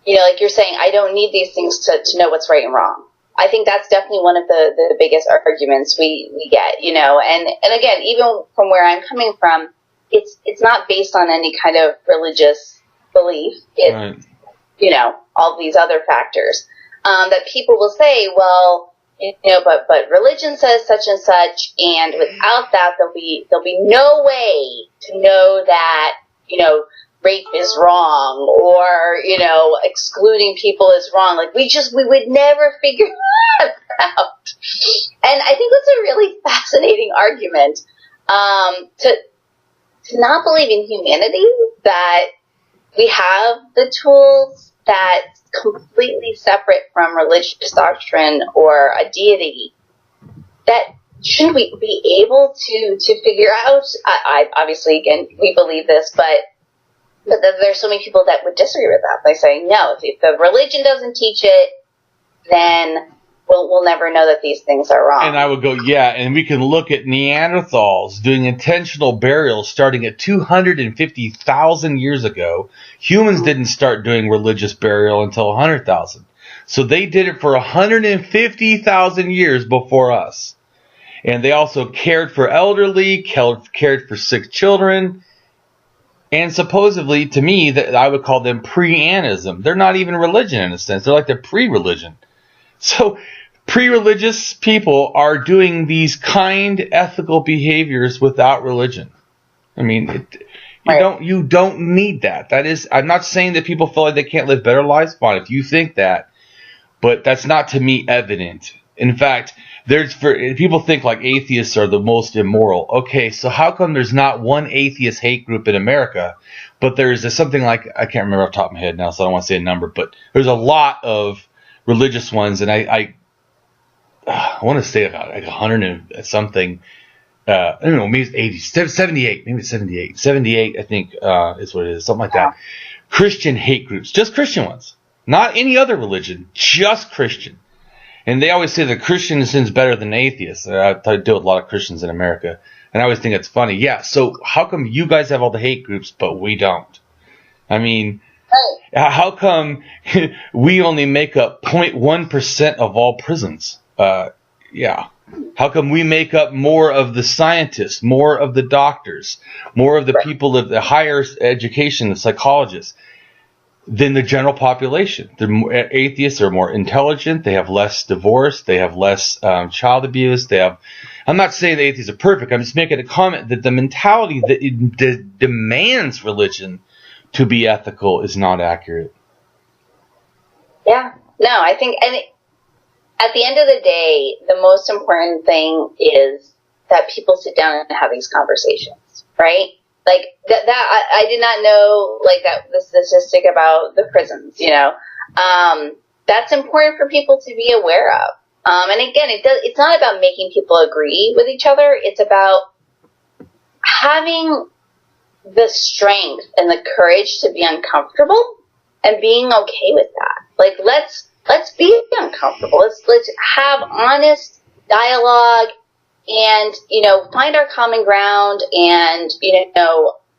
S2: like you're saying, I don't need these things to know what's right and wrong. I think that's definitely one of the biggest arguments we get, and again, even from where I'm coming from, it's not based on any kind of religious belief. It's,
S1: right.
S2: All these other factors, that people will say, well, but religion says such and such, and without that, there'll be no way to know that, rape is wrong, or, excluding people is wrong. Like, we would never figure that out. And I think that's a really fascinating argument, to not believe in humanity, that we have the tools that's completely separate from religious doctrine or a deity, that shouldn't we be able to figure out? I obviously, again, we believe this, but there's so many people that would disagree with that by saying, no, if the religion doesn't teach it, then we'll never know that these things are wrong.
S1: And I would go, and we can look at Neanderthals doing intentional burials starting at 250,000 years ago. Humans didn't start doing religious burial until 100,000. So they did it for 150,000 years before us. And they also cared for elderly, cared for sick children. And supposedly, to me, that I would call them pre-anism. They're not even religion in a sense. They're like the pre-religion. So pre-religious people are doing these kind, ethical behaviors without religion. I mean, you don't need that. That is, I'm not saying that people feel like they can't live better lives. Fine, if you think that, but that's not to me evident In fact, people think like atheists are the most immoral. Okay, so how come there's not one atheist hate group in America, but there's something like, I can't remember off the top of my head now, so I don't want to say a number, but there's a lot of religious ones, and I want to say about like 100 and something. I don't know, maybe it's 80, 78, maybe it's 78. 78, I think, is what it is, something like that. Christian hate groups, just Christian ones. Not any other religion, just Christian. And they always say that Christian sin's better than atheists. I deal with a lot of Christians in America, and I always think it's funny. Yeah, so how come you guys have all the hate groups, but we don't? I mean, how come we only make up 0.1% of all prisons? Yeah. How come we make up more of the scientists, more of the doctors, more of the people of the higher education, the psychologists, than the general population? The atheists are more intelligent. They have less divorce. They have less child abuse. I'm not saying the atheists are perfect. I'm just making a comment that the mentality that demands religion to be ethical is not accurate.
S2: Yeah. No, I think, and at the end of the day, the most important thing is that people sit down and have these conversations, right? Like that I did not know, like, that the statistic about the prisons, that's important for people to be aware of. And again, it's not about making people agree with each other. It's about having the strength and the courage to be uncomfortable and being okay with that. Like, let's be uncomfortable. Let's have honest dialogue and, find our common ground and,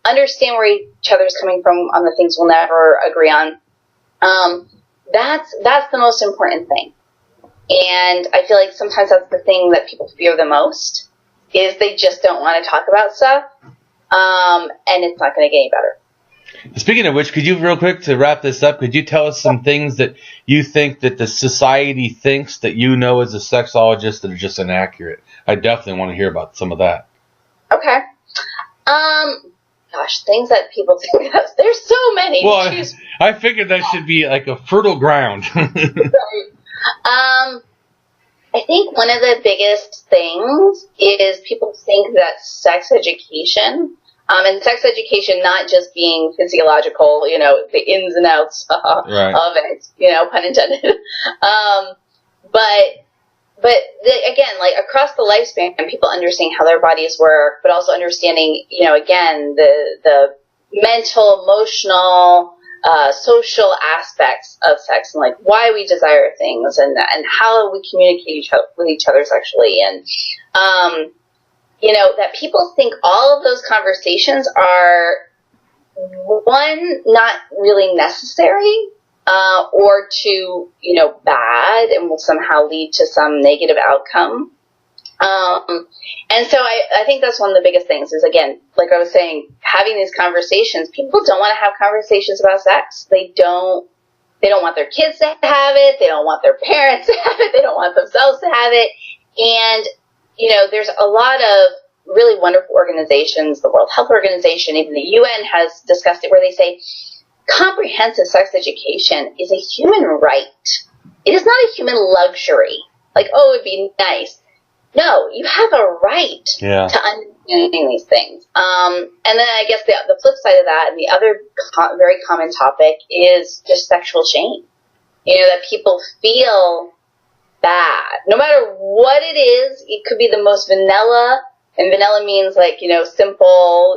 S2: understand where each other's coming from on the things we'll never agree on. That's the most important thing. And I feel like sometimes that's the thing that people fear the most, is they just don't want to talk about stuff. And it's not going to get any better.
S1: Speaking of which, could you, real quick, to wrap this up, could you tell us some things that you think that the society thinks that as a sexologist that are just inaccurate? I definitely want to hear about some of that.
S2: Okay. Gosh, things that people think of. There's so many.
S1: Well, I figured that should be like a fertile ground.
S2: I think one of the biggest things is people think that sex education, and sex education not just being physiological, the ins and outs of it, pun intended. But again, like across the lifespan, people understanding how their bodies work, but also understanding, again, the mental, emotional, social aspects of sex and like why we desire things and how we communicate with each other sexually. And, that people think all of those conversations are, one, not really necessary, or two, bad and will somehow lead to some negative outcome. And so I think that's one of the biggest things is, again, like I was saying, having these conversations. People don't want to have conversations about sex. They don't want their kids to have it. They don't want their parents to have it. They don't want themselves to have it. And, there's a lot of really wonderful organizations. The World Health Organization, even the UN has discussed it, where they say comprehensive sex education is a human right. It is not a human luxury. Like, oh, it'd be nice. No, you have a right to understanding these things. And then I guess the flip side of that, and the other very common topic, is just sexual shame. That people feel bad. No matter what it is, it could be the most vanilla, and vanilla means like, simple,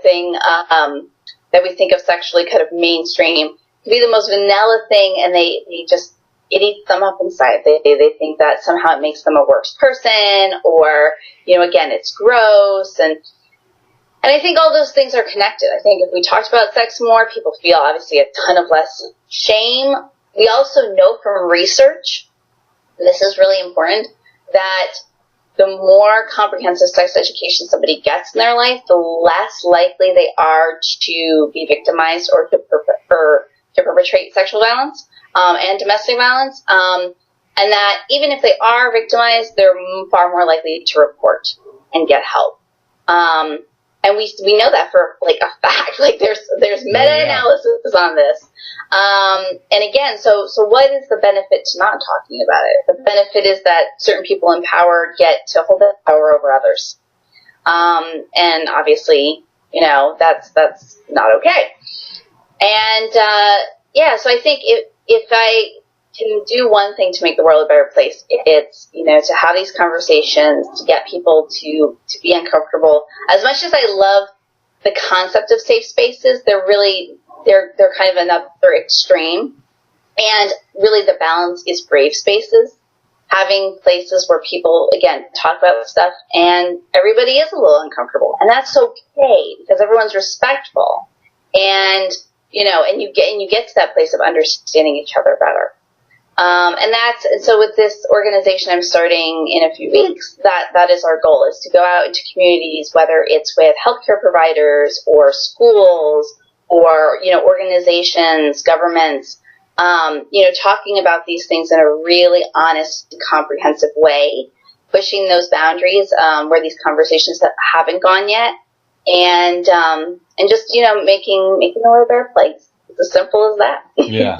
S2: thing that we think of sexually, kind of mainstream. It could be the most vanilla thing, and it eats them up inside. They think that somehow it makes them a worse person, or, again, it's gross. And I think all those things are connected. I think if we talked about sex more, people feel obviously a ton of less shame. We also know from research, and this is really important, that the more comprehensive sex education somebody gets in their life, the less likely they are to be victimized or to perpetrate sexual violence and domestic violence, and that even if they are victimized, they're far more likely to report and get help. and we know that for like a fact. Like there's meta-analysis on this. And again, so what is the benefit to not talking about it? The benefit is that certain people in power get to hold that power over others. And obviously, that's not okay. And, so I think if I can do one thing to make the world a better place, it's, to have these conversations, to get people to be uncomfortable. As much as I love the concept of safe spaces, they're kind of another extreme. And really the balance is brave spaces, having places where people, again, talk about stuff and everybody is a little uncomfortable. And that's okay because everyone's respectful. And, and you get to that place of understanding each other better. And so with this organization I'm starting in a few weeks, that is our goal, is to go out into communities, whether it's with healthcare providers or schools or, organizations, governments, talking about these things in a really honest and comprehensive way, pushing those boundaries, where these conversations haven't gone yet. And just, making the world a better place. It's as simple as that.
S1: Yeah.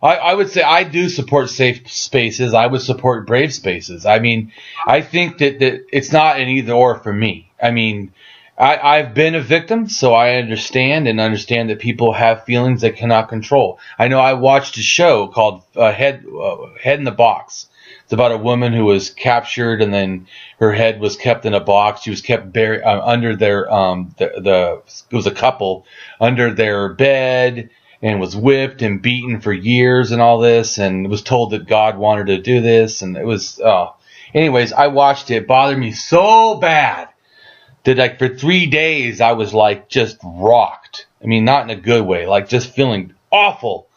S1: I would say I do support safe spaces. I would support brave spaces. I mean, I think that it's not an either or for me. I mean, I've been a victim, so I understand that people have feelings they cannot control. I know I watched a show called Head in the Box. It's about a woman who was captured and then her head was kept in a box. She was kept buried under their it was a couple under their bed, and was whipped and beaten for years and all this, and was told that God wanted to do this, and it was, anyways, I watched it. It bothered me so bad that like for 3 days I was like just rocked. I mean, not in a good way, like just feeling awful.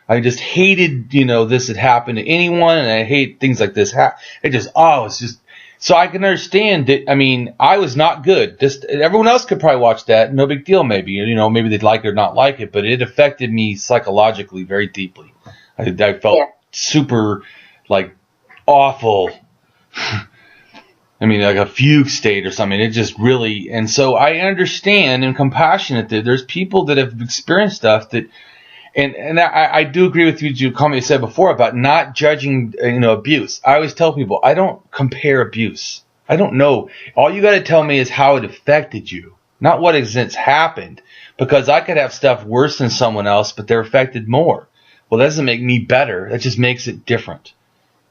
S1: I just hated, this had happened to anyone, and I hate things like this. It's just, so I can understand that. I mean, I was not good. Just everyone else could probably watch that. No big deal, maybe. Maybe they'd like it or not like it, but it affected me psychologically very deeply. I felt super, like, awful. I mean, like a fugue state or something. It just really, and so I understand and compassionate that there's people that have experienced stuff that, and I do agree with you, Comey, you said before about not judging, abuse. I always tell people, I don't compare abuse. I don't know. All you got to tell me is how it affected you, not what has happened, because I could have stuff worse than someone else, but they're affected more. Well, that doesn't make me better. That just makes it different,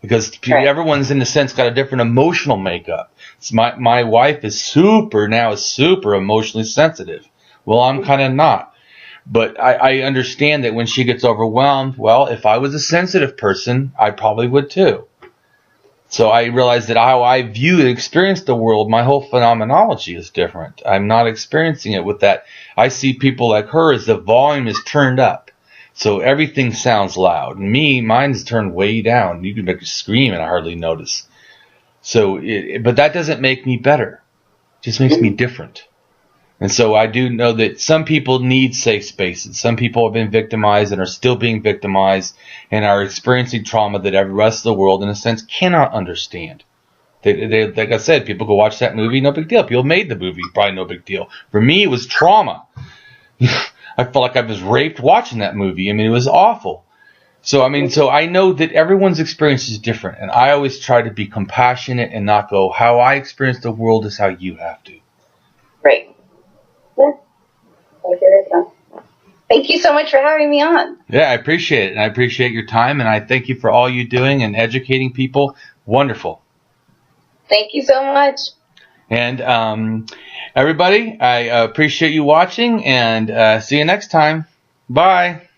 S1: because everyone's in a sense got a different emotional makeup. My wife is super emotionally sensitive. Well, I'm kind of not. But I understand that when she gets overwhelmed, well, if I was a sensitive person, I probably would too. So I realize that how I view and experience the world, my whole phenomenology is different. I'm not experiencing it with that. I see people like her as the volume is turned up. So everything sounds loud. And mine's turned way down. You can make a scream and I hardly notice. So, but that doesn't make me better. It just makes me different. And so I do know that some people need safe spaces. Some people have been victimized and are still being victimized and are experiencing trauma that every rest of the world, in a sense, cannot understand. They like I said, people go watch that movie, no big deal. People made the movie, probably no big deal. For me, it was trauma. I felt like I was raped watching that movie. I mean, it was awful. So I know that everyone's experience is different. And I always try to be compassionate and not go, how I experience the world is how you have to.
S2: Right. Yeah. Thank you so much for having me on.
S1: Yeah, I appreciate it. And I appreciate your time. And I thank you for all you're doing and educating people. Wonderful.
S2: Thank you so much.
S1: And everybody, I appreciate you watching. And see you next time. Bye.